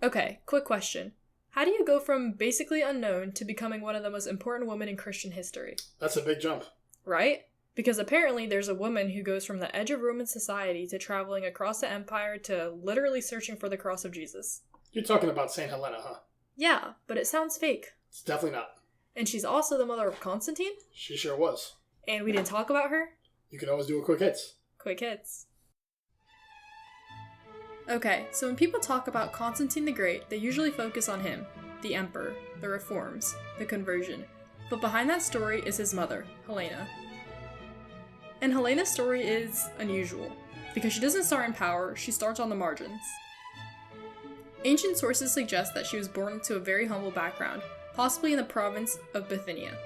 Okay, quick question. How do you go from basically unknown to becoming one of the most important women in Christian history? That's a big jump. Right? Because apparently there's a woman who goes from the edge of Roman society to traveling across the empire to literally searching for the cross of Jesus. You're talking about St. Helena, huh? Yeah, but it sounds fake. It's definitely not. And she's also the mother of Constantine? She sure was. And we didn't talk about her? You can always do a quick hits. Quick hits. Okay, so when people talk about Constantine the Great, they usually focus on him, the emperor, the reforms, the conversion. But behind that story is his mother, Helena. And Helena's story is unusual, because she doesn't start in power, she starts on the margins. Ancient sources suggest that she was born into a very humble background, possibly in the province of Bithynia.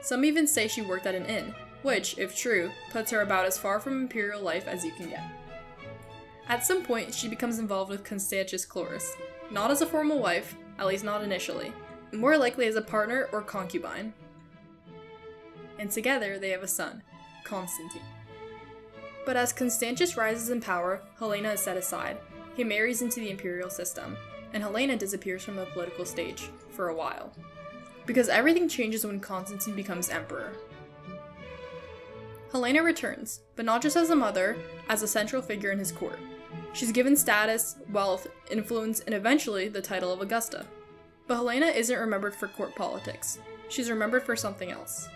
Some even say she worked at an inn, which, if true, puts her about as far from imperial life as you can get. At some point, she becomes involved with Constantius Chlorus, not as a formal wife, at least not initially, more likely as a partner or concubine. And together they have a son, Constantine. But as Constantius rises in power, Helena is set aside. He marries into the imperial system, and Helena disappears from the political stage, for a while. Because everything changes when Constantine becomes emperor. Helena returns, but not just as a mother, as a central figure in his court. She's given status, wealth, influence, and eventually the title of Augusta. But Helena isn't remembered for court politics. She's remembered for something else.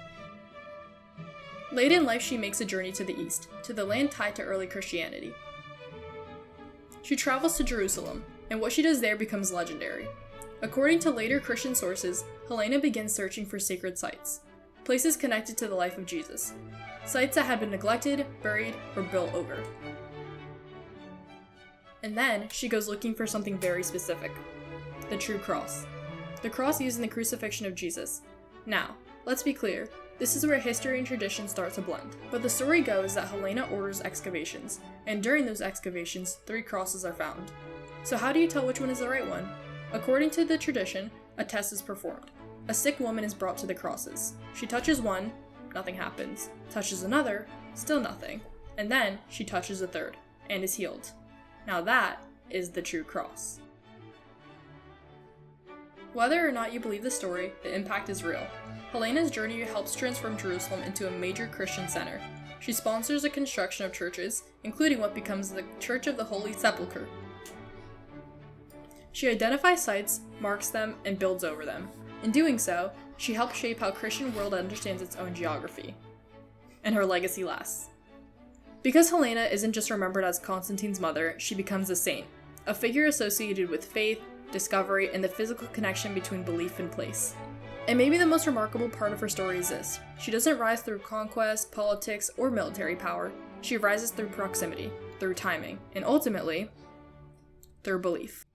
Late in life, she makes a journey to the east, to the land tied to early Christianity. She travels to Jerusalem, and what she does there becomes legendary. According to later Christian sources, Helena begins searching for sacred sites, places connected to the life of Jesus, sites that had been neglected, buried, or built over. And then, she goes looking for something very specific, the true cross. The cross used in the crucifixion of Jesus. Now, let's be clear, this is where history and tradition start to blend. But the story goes that Helena orders excavations, and during those excavations, 3 crosses are found. So how do you tell which one is the right one? According to the tradition, a test is performed. A sick woman is brought to the crosses. She touches one, nothing happens. Touches another, still nothing. And then, she touches a third, and is healed. Now that is the true cross. Whether or not you believe the story, the impact is real. Helena's journey helps transform Jerusalem into a major Christian center. She sponsors the construction of churches, including what becomes the Church of the Holy Sepulchre. She identifies sites, marks them, and builds over them. In doing so, she helps shape how Christian world understands its own geography. And her legacy lasts. Because Helena isn't just remembered as Constantine's mother, she becomes a saint, a figure associated with faith, discovery, and the physical connection between belief and place. And maybe the most remarkable part of her story is this: she doesn't rise through conquest, politics, or military power. She rises through proximity, through timing, and ultimately, through belief.